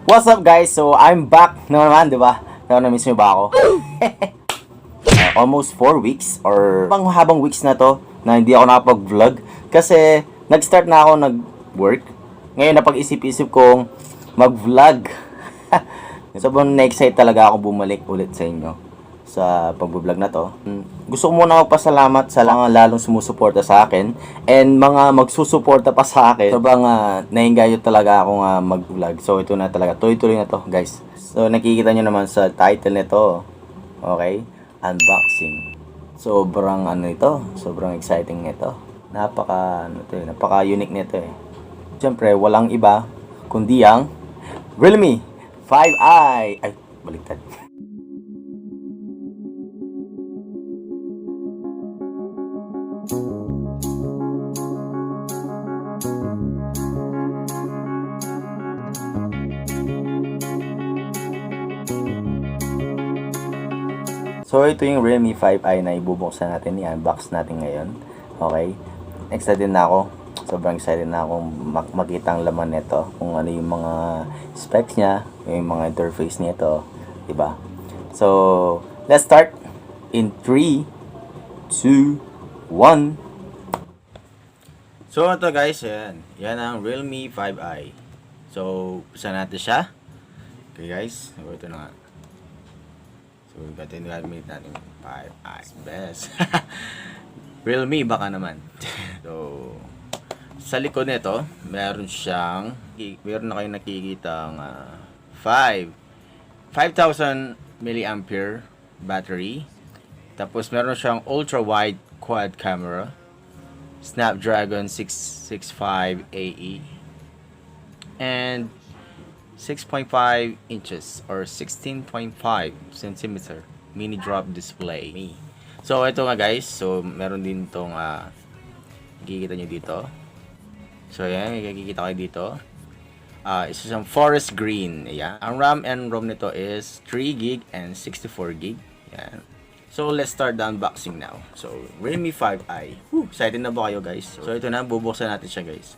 What's up guys? So I'm back na naman, di ba? Na-miss nyo ba ako? Almost 4 weeks or habang weeks na to na hindi ako nakapag-vlog kasi nag-start na ako nag-work. Ngayon napag-isip-isip kong mag-vlog. Sobrang na-excite talaga ako bumalik ulit sa inyo sa pag-vlog na to. Gusto ko muna magpasalamat sa mga lalong sumusuporta sa akin and mga magsusuporta pa sa akin. Sobrang naingayo talaga ako mag-vlog. So ito na talaga, tuloy-tuloy na to guys. So nakikita nyo naman sa title nito. Okay? Unboxing. Sobrang sobrang exciting nito. Napaka unique nito eh. Siyempre, walang iba kundi ang Realme 5i. Ay, baliktad. So, ito yung Realme 5i na ibubuksan natin, i-unbox natin ngayon. Okay? Excited na ako. Sobrang excited na akong makita ang laman nito. Kung ano yung mga specs niya, yung mga interface nito. Diba? So, let's start in 3, 2, 1. So, ito guys, yan. Yan ang Realme 5i. So, usan natin siya. Okay guys, ito na nga. So, gamit natin 5i. Best. Realme baka naman. So, sa likod nito, meron na kayong nakikita ang 5,000 milliampere battery. Tapos, meron siyang ultra-wide quad camera. Snapdragon 665 AE. And 6.5 inches or 16.5 centimeter mini drop display. So ito nga guys, so meron din itong makikita nyo dito. So yan, makikita kayo dito. Isa siyang forest green. Ayan. Ang RAM and ROM nito is 3GB and 64GB. Yan. So let's start the unboxing now. So Realme 5i. Excited na ba kayo guys? So ito na, bubuksan natin siya guys.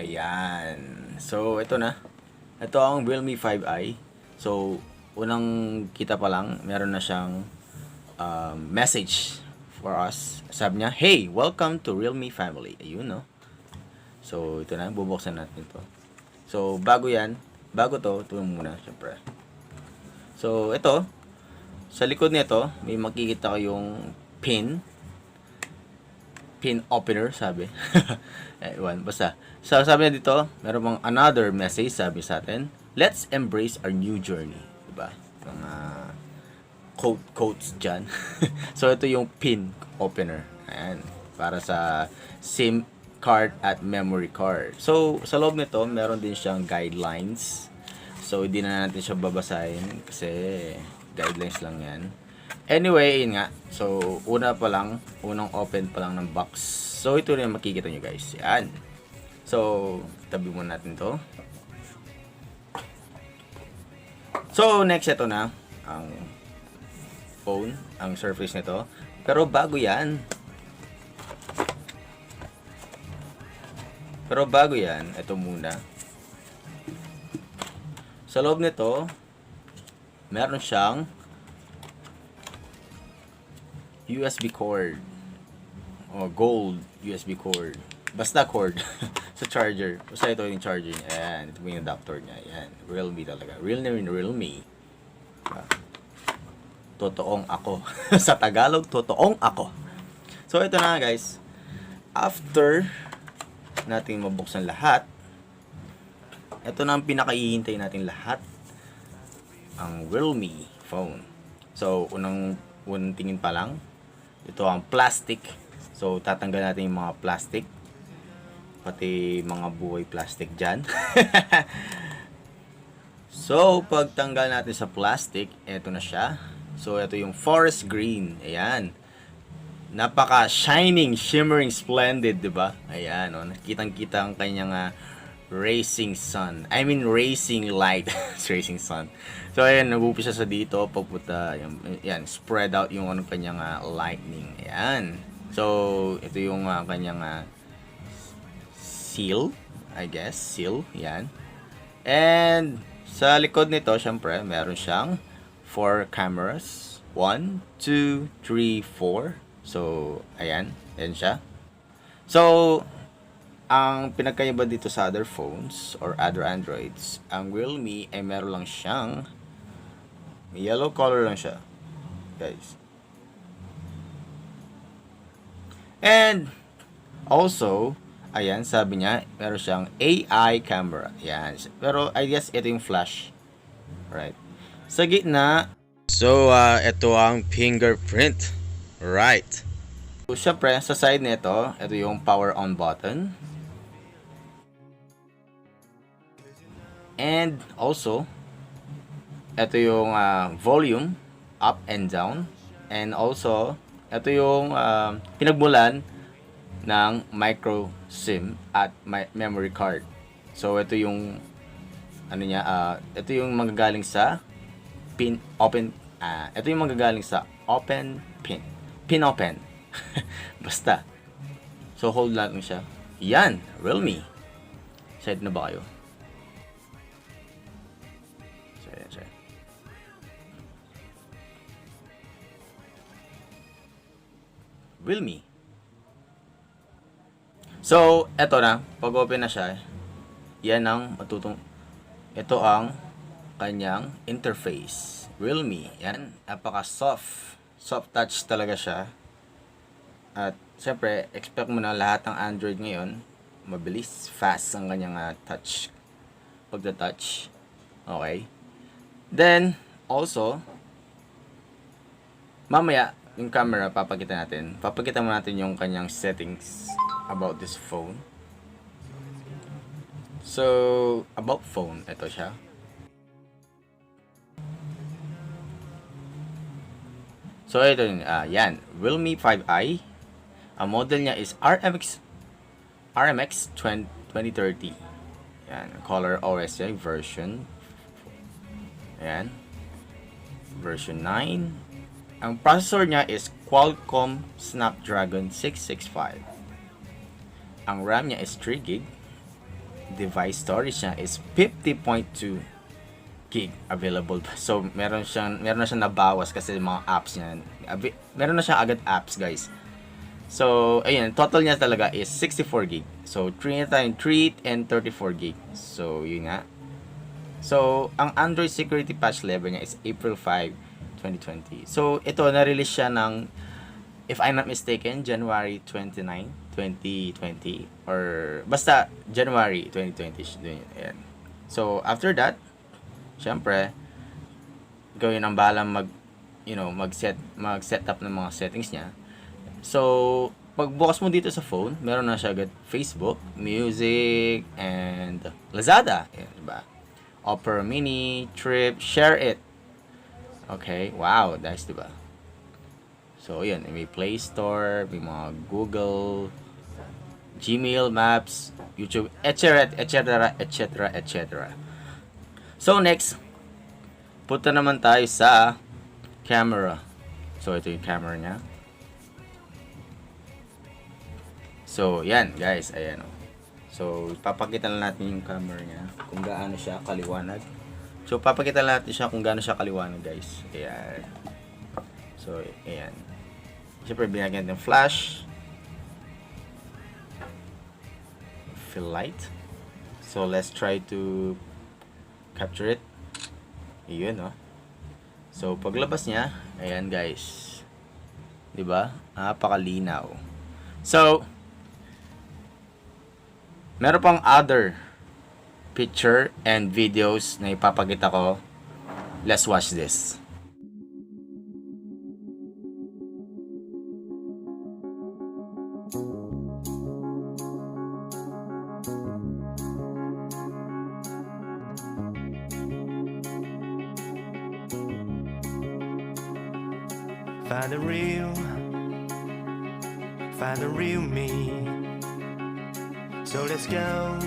Ayan. So, ito na. Ito ang Realme 5i. So, unang kita pa lang, meron na siyang message for us. Sabi niya, "Hey, welcome to Realme family." Ayun, no? So, ito na. Bubuksan natin ito. So, bago ito muna, syempre. So, ito. Sa likod nito, may makikita kayong pin opener, sabi. Ewan, basta. So, sabi na dito, meron bang another message, sabi sa atin, "Let's embrace our new journey." Diba? Mga quotes dyan. So, ito yung pin opener. Ayan. Para sa SIM card at memory card. So, sa loob nito, meron din siyang guidelines. So, hindi na natin siya babasahin kasi guidelines lang yan. Anyway, yun nga. So, unang open pa lang ng box. So, ito na yung makikita nyo guys. Yan. So, tabi muna natin to. So, next ito na. Ang phone. Ang surface nito. Pero bago yan, ito muna. Sa loob nito, meron siyang USB cord o gold USB cord, basta cord sa charger. Basta ito yung charger niya. Ayan, ito yung adapter niya. Ayan, Realme talaga, Realme. Totoong ako. Sa Tagalog, totoong ako. So ito na guys, after natin mabuksan lahat, ito na ang pinakahihintay natin lahat, ang Realme phone. So unang tingin pa lang, ito ang plastic. So, tatanggal natin yung mga plastic. Pati mga buhay plastic dyan. So, pagtanggal natin sa plastic, ito na siya. So, ito yung forest green. Ayan. Napaka shining, shimmering, splendid, diba? Ayan, oh. Nakitang-kita ang kanyang racing sun. I mean, racing light. Racing sun. So, ayan, nag-upisa sa dito. Pagpunta, yan, spread out yung kanyang lightning. Ayan. So, ito yung kanyang seal, I guess, seal, yan. And sa likod nito, syempre, meron siyang 4 cameras. 1, 2, 3, 4. So, ayan, yan siya. So, ang pinagkaiba dito sa other phones or other Androids, ang Realme ay meron lang siyang yellow color lang siya, guys. And also, ayan, sabi niya, meron siyang AI camera. Yan. Pero I guess ito yung flash. Right. Sa gitna, so ito ang fingerprint. Right. So, syempre, sa side nito, ito yung power on button. And also, ito yung volume up and down. And also, ito yung pinagmulan ng micro SIM at memory card. So ito yung ano niya, ito yung manggagaling sa ito yung manggagaling sa pin open. Basta. So hold lang siya. Yan, Realme. Excited na ba kayo? Sorry. Realme. So, eto na. Pag open na siya, yan ang ito ang kanyang interface. Realme. Yan. Napaka-soft. Soft touch talaga siya. At, syempre, expect mo na lahat ng Android ngayon, mabilis, fast ang kanyang touch. Pagda-touch. Okay. Then, also, mamaya, yung camera, papakita mo natin yung kanyang settings about this phone. So, about phone, ito siya. So, ito yun, yan, Realme 5i. Ang model niya is RMX 2030. Yan, color OS version. Ayan. Version 9. Ang processor niya is Qualcomm Snapdragon 665. Ang RAM niya is 3 GB. Device storage niya is 50.2 GB available. So, meron na siyang nabawas kasi mga apps niya. Meron na siyang agad apps, guys. So, ayun, total niya talaga is 64 GB. So, 3 and 34 GB. So, yun nga. So, ang Android security patch level niya is April 5, 2020. So, ito, na-release siya ng, if I'm not mistaken, January 29, 2020. Or, basta, January 2020. Ayan. So, after that, syempre, gawin ang bahala mag-set up ng mga settings niya. So, pagbukas mo dito sa phone, meron na siya agad Facebook, Music, and Lazada. Ayan, diba? Opera Mini, Trip, Share It. Okay, wow, nice, diba? So, yan, may Play Store, may mga Google, Gmail, Maps, YouTube, etc. So, next, punta naman tayo sa camera. So, ito yung camera niya. So, yan, guys, ayan, oh. So, papakita lang natin yung camera niya kung gaano siya kaliwanag. So, papakita lang natin siya kung gaano siya kaliwanag, guys. Ayan. So, ayan. Siyempre, binagyan natin flash. Fill light. So, let's try to capture it. Iyon, no? So, paglabas niya, ayan, guys. Diba? Napakalinaw. So, meron pang other picture and videos na ipapakita ko. Let's watch this. Find the real me. So let's go,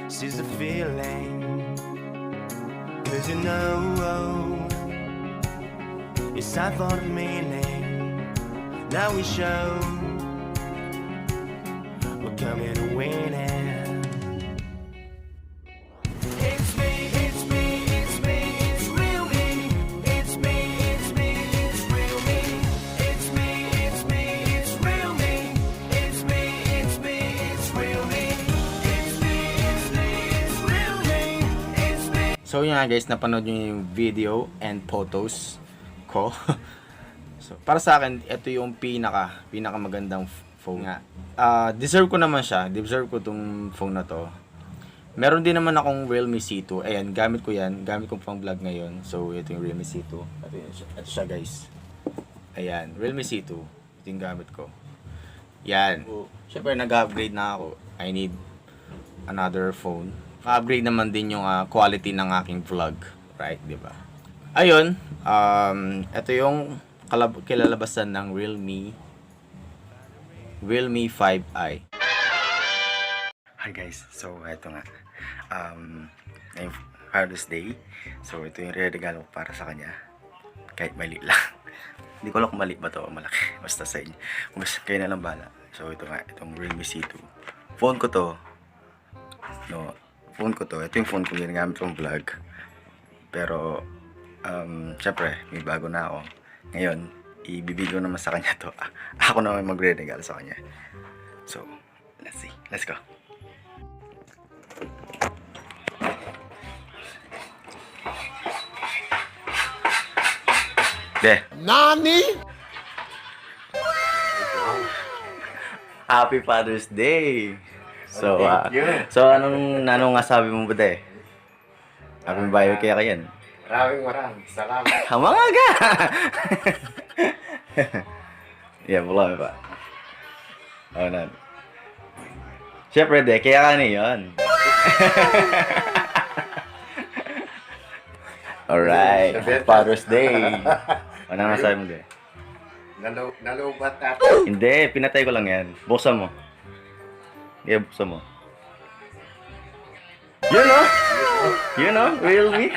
seize the feeling, 'cause you know it's time for the meaning. Now we show we're coming to win it. It's me, it's me, it's me, it's real me. It's me, it's me, it's real me. It's me, it's me, it's real me. It's me, it's me, it's real me. It's me, it's me, it's real me. It's me. So yun nga guys, napanood nyo yung video and photos ko. So, para sa akin, ito yung pinaka magandang phone nga. Deserve ko naman siya. Deserve ko tong phone na to. Meron din naman akong Realme C2. Ayan, gamit ko yan. Gamit ko pang vlog ngayon. So, ito yung Realme C2. Ito siya guys. Ayan, Realme C2. Ito yung gamit ko. Yan. Siyempre, nag-upgrade na ako. I need another phone. Upgrade naman din yung quality ng aking vlog. Right, di ba? Ayun, ito yung kilalabasan ng Realme 5i. Hi guys, so ito nga. Ngayong Father's Day. So ito yung regalo ko para sa kanya. Kahit mali lang. Hindi ko alam kung mali ba to o malaki. Basta sa inyo. Basta kayo na lang bala. So ito nga, itong Realme C2. Phone ko to. No, phone ko to. Ito yung phone ko ginagamit kong vlog. Pero syempre, may bago na ako. Ngayon, ibibigay naman sa kanya to. Ako naman magre-regalo sa kanya. So, let's see. Let's go. Nani? Happy Father's Day. So, anong nga sabi mo ba de? Happy bayo kaya kayan. Maraming salamat. Mga ga! Yeah, wala pa. Oh, nan. Siyempre, de, kaya ka yun. Alright, Father's Day. Ano nga sabi mo, de? Nalubat natin. Hindi, pinatay ko lang yan. Buksan mo. Yeah, buksan mo. You know, Realme.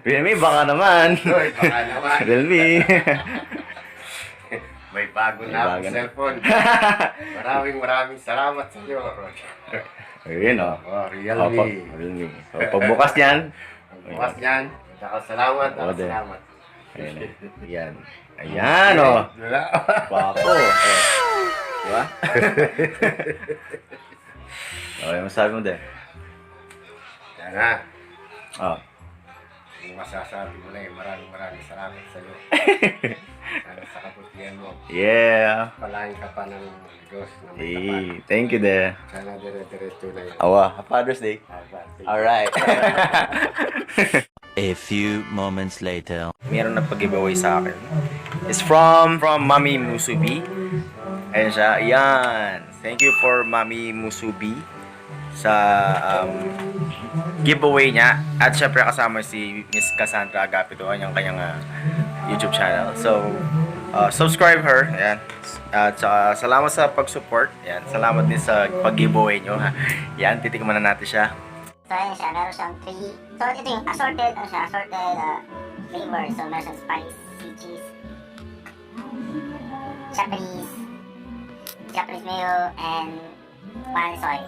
Realme, baka naman. Hoy, baka naman. Realme. May bago na akong cellphone. Maraming salamat sa iyo. Ayun o. Oh, Realme. Realme. So, pagbukas niyan. Bukas niyan. Salamat. Salamat. Ayan. Ayan. Ayan o. Papo. Diba? Okay, masabi mo din. Yan na. Oh. Yung masasabi mo lang, maraming salamat sa iyo. Sana sa kabutihan mo. Yeah. Palahin ka pa ng Diyos na may Hey, tapat. thank you de. Sana dire-diretso na yan. Awa, Father's Day. Alright. A few moments later. Meron na pag-giveaway sa akin. It's from Mami Musubi. Ayan siya. Ayan. Thank you for Mami Musubi sa giveaway niya. At syempre kasama si Ms.Cassandra Agapito ang kanyang YouTube channel. So, subscribe her. Ayan. At salamat sa pag-support. Ayan. Salamat din sa pag-giveaway nyo. Ayan. Titikman na natin siya. So, ayan siya. Meron siyang 3. So, ito yung assorted flavor. So, meron siyang spicy cheese, Japanese mayo, and pan soy.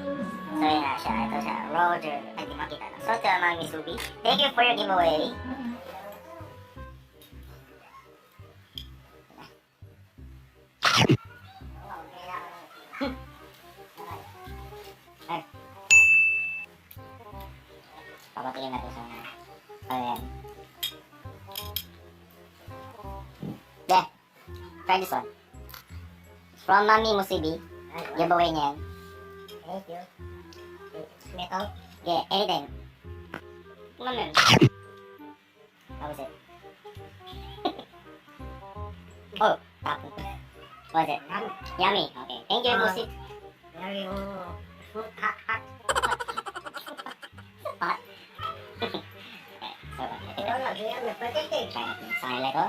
So, yun na siya. Ito siya. Roger. Ay, di makita na. So, ito yung mga Musubi. Thank you for your giveaway. Papatingin natin siya na. Ayan. Yeah. Try this one. From Mami Musubi. Giveaway niya yan. Thank you. Metal? Yeah, anything. Come on, man. How was it? Oh, tapos. What was it? Yummy. Okay. Thank you, Musubi. Very hot. Hot. Okay, so, try natin sa highlight ko.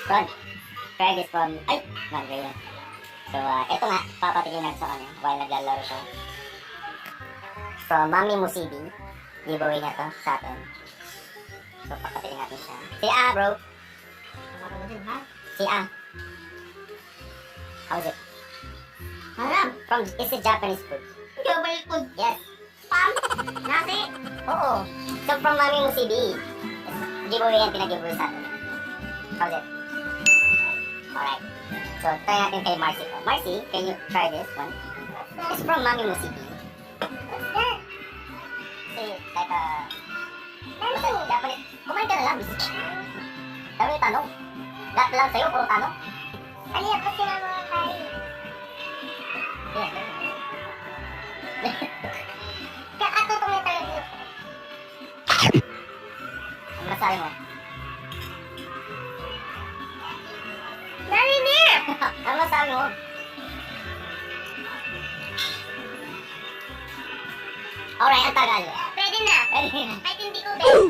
Son, try this from, not really. So, ito nga, papatigin natin sa kanya while naglalaro siya. From Mami Musubi, giveaway niya to sa atin. So, papatigin natin siya. Si bro. Si How's it? Harap. It's a Japanese food. Japanese food? Yes. Spam? Nasi? Oo. So from Mami Musubi. Giveaway yan, pinag-giveaway sa atin. How's it? Alright. So, try natin kay Marcy. Marcy, can you try this one? It's from Mami Musubi. What's that? It's like a... What's that? Japanese... Kumain ka na lang, bisik. Dami yung tanong. Lahat lang sa'yo, puro tanong. Ano yan? Kasi na mga kain. Yes. Kakatutong yung talaga dito. Ano masabi mo? Narinig! Ano masabi mo? Alright, ang tagal. Pwede na. Kahit hindi ko pwede.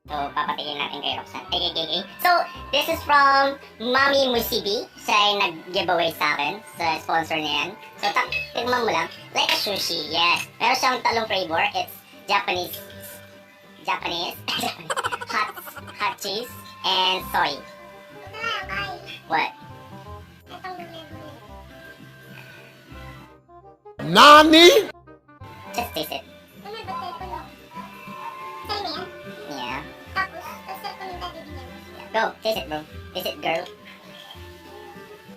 So, papatingin natin kay Roxanne. So, this is from Mami Musubi. Siya ay nag-giveaway sa akin. Sa sponsor niya yan. So, tignan mo lang. Like a sushi, yes. Meron siyang talong flavor. It's Japanese, hot cheese, and soy. What? Nani? Just taste it. Yeah. Go, taste it, bro. Taste it, girl.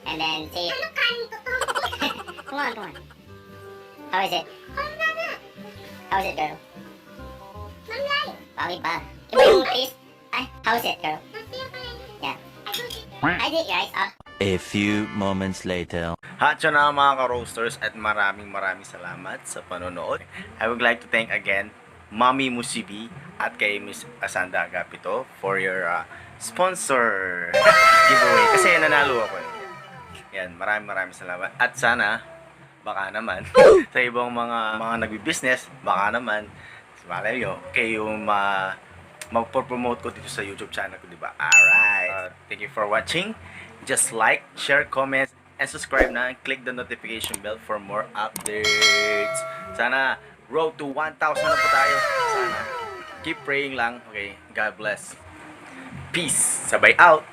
And then say it. Come on. How is it? How is it, girl? Pangit ba? Iba yung taste. Ay, how is it, girl? Yeah. I did, guys. A few moments later. At yun na mga ka-roasters at maraming salamat sa panonood. I would like to thank again Mami Musubi at kay Ms.Cassandra Agapito for your sponsor giveaway. Kasi nanalo ako. Yan, maraming salamat. At sana, baka naman, sa ibang mga nagbi-business, baka naman, malay nyo, kayo mag-promote ko dito sa YouTube channel ko, diba? Alright. Thank you for watching. Just like, share, comment, and subscribe na. Click the notification bell for more updates. Sana, road to 1,000 na po tayo. Sana. Keep praying lang. Okay, God bless. Peace. Sabay out.